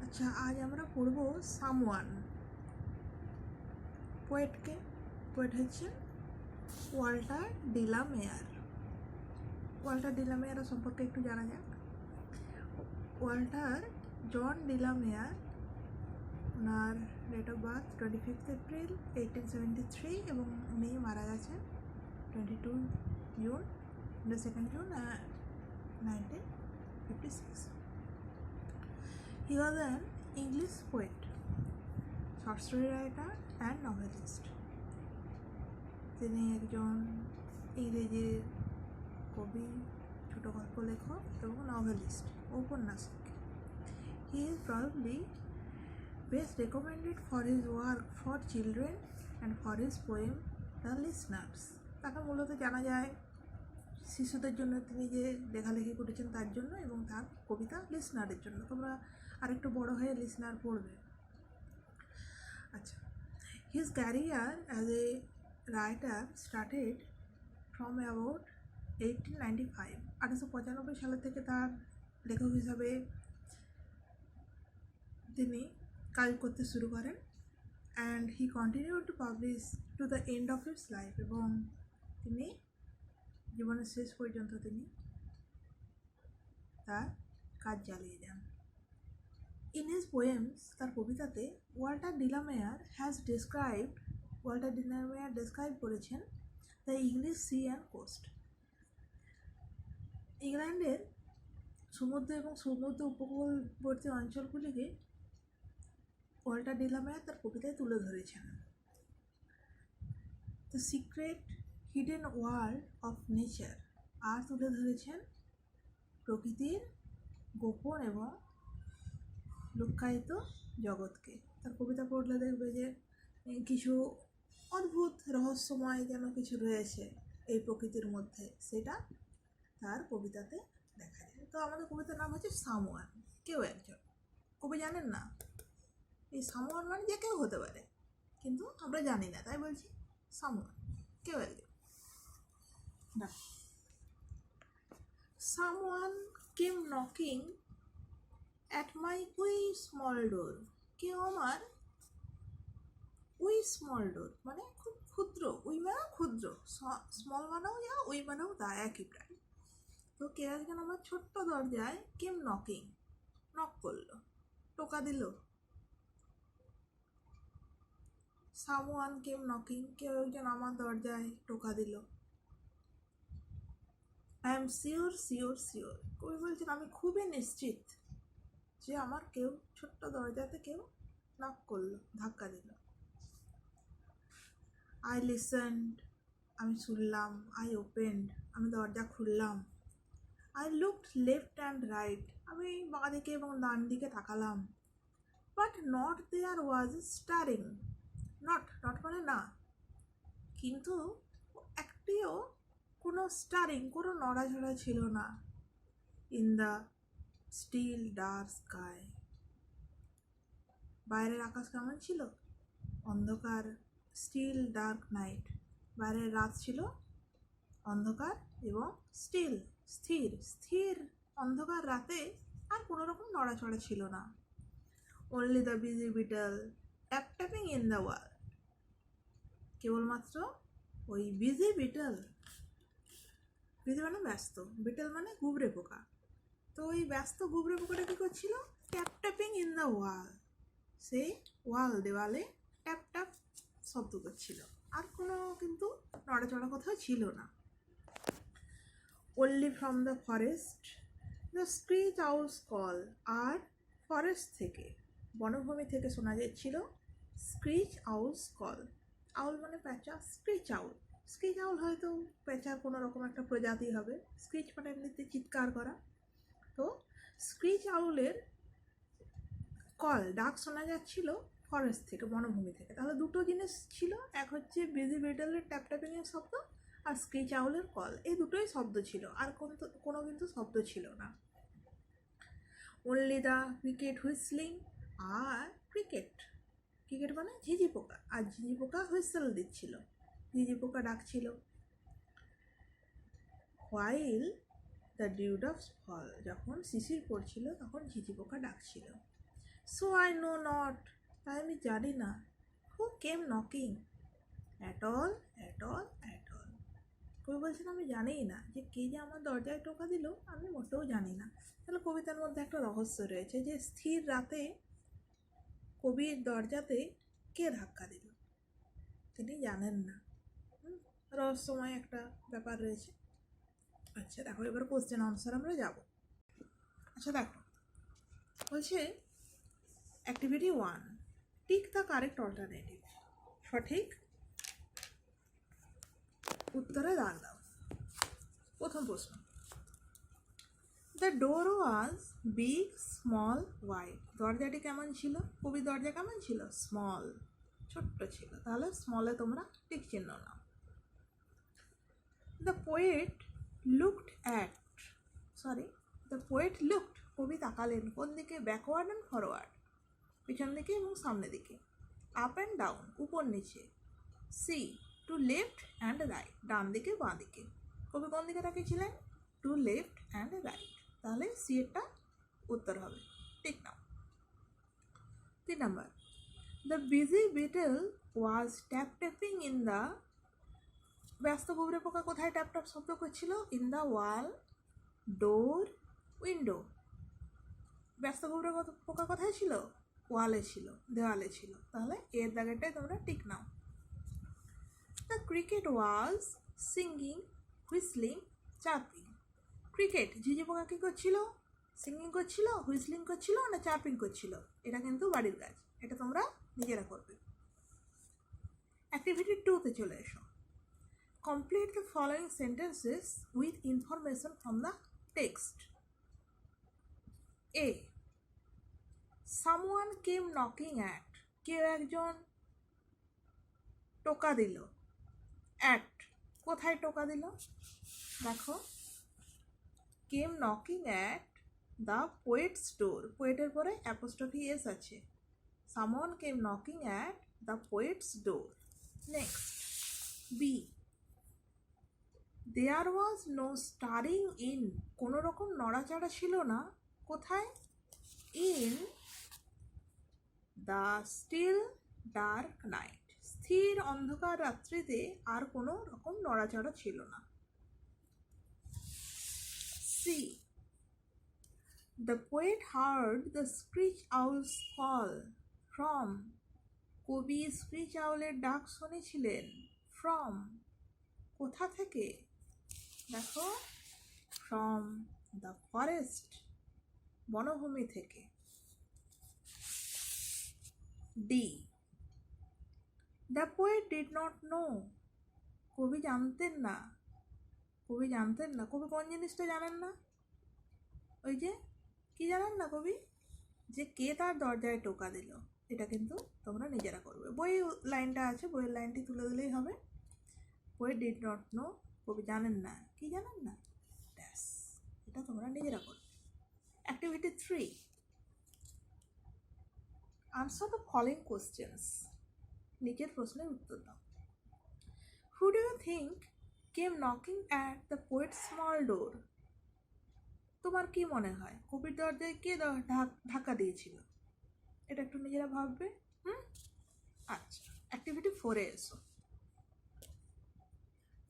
আচ্ছা, আজ আমরা পড়ব সামওয়ান। পোয়েট হচ্ছেন ওয়াল্টার ডিলামেয়ার। ওয়াল্টার ডিলামেয়ার সম্পর্কে একটু জানা যাক। ওয়াল্টার জন ডিলামেয়ার, ওনার ডেট অফ বার্থ 25 এপ্রিল 1873 এবং উনি মারা গেছেন 22 June 1956. He was an English poet, short story writer and novelist. তিনি একজন ইংরেজির কবি, ছোট গল্প লেখক এবং নভেলিস্ট, ঔপন্যাসিক। He is probably best recommended for his work for children and for his poem The Listeners. তাকে মূলত জানা যায় শিশুদের জন্য তিনি যে লেখালেখি করেছেন তার জন্য, এবং তার কবিতা লিসনারের জন্য। তোমরা আরেকটু বড় হয়ে লিসনার পড়বে। আচ্ছা, his career as a writer started from about 1895। 1895 সালে থেকে তার লেখক হিসাবে তিনি কাজ করতে শুরু করেন। And he continued to publish to the end of his life, এবং তিনি জীবনের শেষ পর্যন্ত তিনি তার কাজ চালিয়ে যান। ইন হিজ পোয়েমস, তার কবিতাতে ওয়াল্টার ডিলামেয়ার ডেসক্রাইব করেছেন the English sea and coast. ইংল্যান্ডের সমুদ্র এবং সমুদ্র উপকূলবর্তী অঞ্চলগুলিকে ওয়াল্টার ডিলামেয়ার তার কবিতায় তুলে ধরেছেন। The secret hidden world of nature, আর তুলে ধরেছেন প্রকৃতির গোপন এবং লুক্কায়িত জগৎকে। তার কবিতা পড়লে দেখবে যে কিছু অদ্ভুত রহস্যময় যেন কিছু রয়েছে এই প্রকৃতির মধ্যে, সেটা তার কবিতাতে দেখা যায়। তো আমাদের কবিতার নাম হচ্ছে সামওয়ান, কেউ একজন। কবি জানেন না এই সামওয়ান মানে যে কেউ হতে পারে, কিন্তু আমরা জানি না, তাই বলছি সামওয়ান, কেউ একজন। Someone came knocking at my wee small door. কেউ আমার উই স্মল ডোর মানে খুব ক্ষুদ্র, উই মানে ক্ষুদ্র, স্মল মানেও যা, উই মানেও তা, একই প্রায়। তো কেউ একজন আমার ছোট্ট দরজায় কেম নকিং, নক করলো, টোকা দিল। সামওয়ান কেম নকিং, কেউ একজন আমার দরজায় টোকা দিল। I am sure sure sure, কবি বলছেন আমি খুবই নিশ্চিত যে আমার কেউ ছোট্ট দরজাতে কেউ নক করলো, ধাক্কা দিল। আই লিসেন্ড, আমি শুনলাম। আই ওপেন্ড, আমি দরজা খুললাম। I looked left and right, আমি বাঁ দিকে এবং ডান দিকে তাকালাম। But not there was stirring, not মানে না, কিন্তু একটিও কোনো স্টারিং, কোনো নড়াঝড়া ছিল না। In the still dark sky, বাইরের আকাশ কেমন ছিল? অন্ধকার। স্টিল ডার্ক নাইট, বাইরের রাত ছিল অন্ধকার এবং স্থির স্থির অন্ধকার রাতে আর কোনো রকম নড়াচড়া ছিল না। Only the busy beetle tapping in the wall, কেবলমাত্র ওই বিজি বিটল, বিজি মানে ব্যস্ত, বিটল মানে গুবরে পোকা। তো ওই ব্যস্ত গুবরে পোকাটা কী করছিল? ট্যাপিং ইন দ্য ওয়াল, সেই দেওয়ালে ট্যাপ শব্দ করছিল, আর কোনো কিন্তু নড়াচড়া কোথাও ছিল না। only from the forest the screech owl's call, আর ফরেস্ট থেকে, বনভূমি থেকে শোনা যাচ্ছিল স্ক্রিচ আউলস কল। আউল মানে প্যাঁচা, স্ক্রিচ আউল হয়তো প্যাঁচার কোনো রকম একটা প্রজাতি হবে। স্ক্রিচ মানে এমনিতে চিৎকার করা। তো স্ক্রিচ আউলের কল, ডাক শোনা যাচ্ছিল ফরেস্ট থেকে, বনভূমি থেকে। তাহলে দুটো জিনিস ছিল, এক হচ্ছে বিজি বিটলের ট্যাপিংয়ের শব্দ, আর স্ক্রিচ আউলের কল, এই দুটোই শব্দ ছিল, আর কোনো কিন্তু শব্দ ছিল না। অনলি দ্য ক্রিকেট হুইসলিং, আর ক্রিকেট মানে ঝিঝি পোকা, আর ঝিঝি পোকা হুইসেল দিচ্ছিল, ঝিঝি পোকা ডাকছিল। হোয়াইল দ্য ডিউড্রপস ফল, যখন শিশির পড়ছিল তখন ঝিঝি পোকা ডাকছিল। সো আই নো নট, তাই আমি জানি না। Who came knocking, at all at all at all. কবি বলছেন আমি জানিই না যে কে যে আমার দরজায় টোকা দিল, আমি মোটেও জানি না। তাহলে কবিতার মধ্যে একটা রহস্য রয়েছে যে স্থির রাতে কবির দরজাতে কে ধাক্কা দিল, তিনি জানেন না। রহস্যময় একটা ব্যাপার রয়েছে। আচ্ছা দেখো, এবার কোশ্চেন আনসার আমরা যাব। আচ্ছা দেখো, বলছে activity 1, tick the correct alternative. সঠিক উত্তরে দাগ দাও। প্রথম প্রশ্ন, the door was big small wide. দরজাটি কেমন ছিল? কবির দরজা কেমন ছিল? স্মল, ছোট্ট ছিল। তাহলে স্মলে তোমরা টিক চিহ্ন নাও। The poet looked at, the poet looked, কবি তাকালেন কোন দিকে? ব্যাকওয়ার্ড অ্যান্ড ফরওয়ার্ড, পিছন দিকে এবং সামনে দিকে। আপ অ্যান্ড ডাউন, উপর নিচে। C, to left and right, ডান দিকে বাঁ দিকে। কবি কোন দিকে তাকিয়েছিলেন? To left and right. তাহলে সি এরটা উত্তর হবে, ঠিক নাও। 3 number, the busy beetle was tap tapping in the, ব্যস্ত গুবরে পোকা কোথায় ট্যাপ ট্যাপ শব্দ করছিল? In the wall, door, window. ব্যস্ত গুবরে পোকা কোথায় ছিল? ওয়ালে ছিল, দেওয়ালে ছিল। তাহলে এর দাগেরটাই তোমরা tick now. The cricket was singing, whistling, chirping. Cricket, ঝিঝি পোকা কী করছিল? সিঙ্গিং করছিল, হুইসলিং করছিল না চার্পিং করছিল? এটা কিন্তু বাড়ির কাজ, এটা তোমরা নিজেরা করবে। অ্যাক্টিভিটি 2তে চলে এসো। Complete the following sentences with information from the text. A, someone came knocking at, কেউ একজন টোকা দিল। অ্যাট, কোথায় টোকা দিল? দেখো, came knocking at the poet's door, পোয়েটের পরে অ্যাপোস্ট্রফি এস আছে। Someone came knocking at the poet's door. Next, B, there was no stirring in, কোনো রকম নড়াচড়া ছিল না। কোথায়? In the still dark night, স্থির অন্ধকার রাত্রিতে আর কোনো রকম নড়াচড়া ছিল না। C, the poet heard the screech owl's call from, কবি স্ক্রিচ আউলের ডাক শুনেছিলেন। ফ্রম, কোথা থেকে? দেখো, ফ্রম দ্য ফরেস্ট, বনভূমি থেকে। D, the poet did not know, কবি জানতেন না। কবি জানতেন না, কবি কোন জিনিসটা জানেন না? ওই যে কি জানেন না কবি? যে কে তার দরজায় টোকা দিল। এটা কিন্তু তোমরা নিজেরা করবে। বই লাইনটা আছে, বইয়ের লাইনটি তুলে দিলেই হবে। পোয়েট ডিড নট নো, কবি জানেন না। কি জানেন না? ব্যাস, এটা তোমরা নিজেরা করবে। Activity 3, answer the following questions. নিচের প্রশ্নের উত্তর দাও। Who do you think came knocking at the poet's small door? তোমার কি মনে হয় কবির দরজায় কে ধাক্কা দিয়েছিল? এটা একটু নিজেরা ভাববে। আচ্ছা, অ্যাক্টিভিটি 4-এ এসো।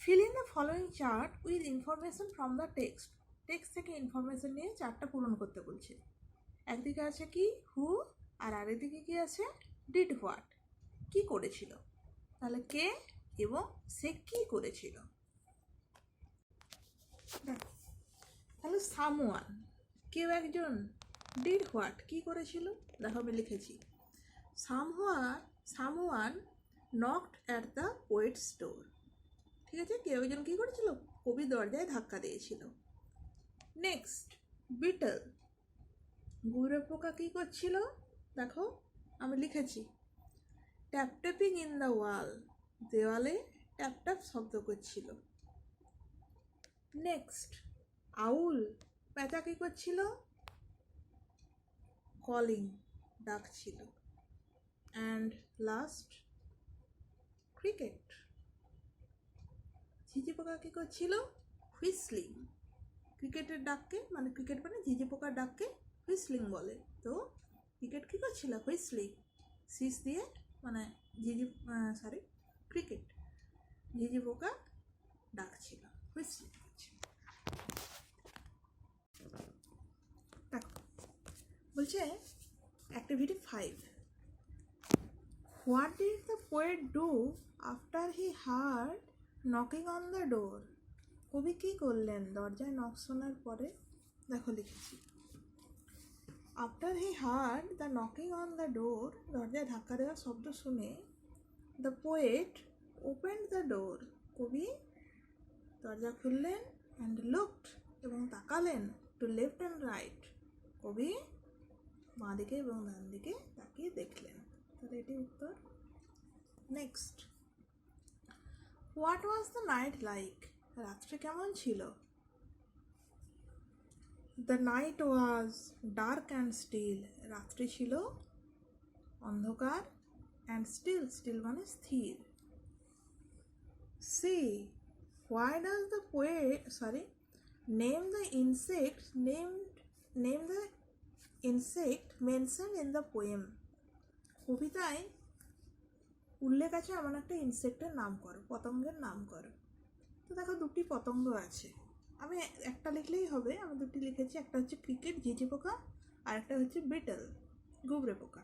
Fill in the following chart with information from the text. Text থেকে ইনফরমেশন নিয়ে চার্টটা পূরণ করতে বলছে। একদিকে আছে কি? হু, আর আরেকদিকে কি আছে? ডিড হোয়াট, কি করেছিল। তাহলে কে এবং সে কি করেছিল। দেখো, তাহলে সামওয়ান, কেউ একজন। ডিড হোয়াট, কি করেছিল। দেখো আমি লিখেছি, someone knocked at the poet's door. ঠিক আছে, কেউ একজন কী করেছিল? কবির দরজায় ধাক্কা দিয়েছিল। নেক্সট, বিটল, গুড়ে পোকা কী করছিল? দেখো আমি লিখেছি, ট্যাপ ট্যাপিং ইন দ্য ওয়াল, দেওয়ালে ট্যাপ ট্যাপ শব্দ করছিল। নেক্সট, আউল, প্যাঁচা কী করছিল? কলিং, ডাকছিল। অ্যান্ড লাস্ট, ক্রিকেট, ঝিঝি পোকা কী করছিল? হুইসলিং। ক্রিকেটের ডাককে, মানে ক্রিকেট মানে ঝিঝি পোকার ডাককে হুইসলিং বলে। তো ক্রিকেট কী করছিল? হুইসলি, সিস দিয়ে মানে সরি ক্রিকেট, ঝিঝি পোকা ডাকছিল, হুইসলি করছিল। দেখো বলছে activity 5, what did the poet do after he heard knocking on the door? কবি কী করলেন দরজায় নক শোনার পরে? দেখো লিখেছি, after he heard the knocking on the door, দরজায় ধাক্কা দেওয়ার শব্দ শুনে, the poet opened the door, কবি দরজা খুললেন, অ্যান্ড লুকড এবং তাকালেন, টু লেফট অ্যান্ড রাইট, কবি বাঁ দিকে এবং ডান দিকে তাকিয়ে দেখলেন। তাহলে এটি উত্তর। Next, what was the night like? রাত্রি কেমন ছিল? The night was dark and still, রাত্রি ছিল অন্ধকার, অ্যান্ড স্টিল, স্টিল মানে স্থির। See, why does the poet name the insect mention in the poem? কবিতায় উল্লেখ আছে এমন একটা ইনসেক্টের নাম করো, পতঙ্গের নাম করো। তো দেখো দুটি পতঙ্গ আছে, আমি একটা লিখলেই হবে, আমি দুটি লিখেছি, একটা হচ্ছে ক্রিকেট ঝিঝি পোকা, আর একটা হচ্ছে বিটল গুবরে পোকা।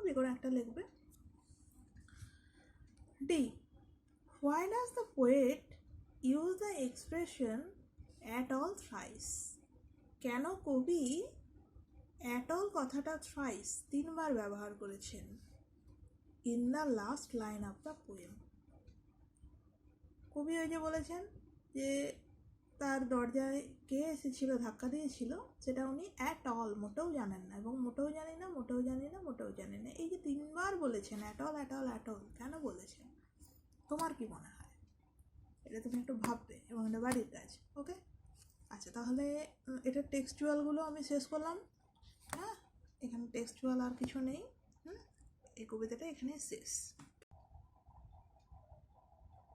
যে কোনো একটা লিখবে। D, why does the poet use the expression at all thrice? কেন কবি অ্যাট অল কথাটা থ্রাইস 3 বার ব্যবহার করেছেন in the last line of the poem? কবি ওই যে বলেছেন যে তার দরজায় কে এসেছিল, ধাক্কা দিয়েছিল, সেটা উনি অ্যাট অল মোটেও জানেন না, এবং মোটেও জানি না, মোটেও জানি না, মোটেও জানি না, এই যে 3 বার বলেছেন at all at all at all, কেন বলেছেন? তোমার কি মনে হয়? এটা তুমি একটু ভাববে, এবং এটা বাড়ির কাজ। ওকে, আচ্ছা তাহলে এটা টেক্সচুয়ালগুলো আমি শেষ করলাম। হ্যাঁ, এখানে টেক্সচুয়াল আর কিছু নেই। এই কবিতাটা এখানে শেষ।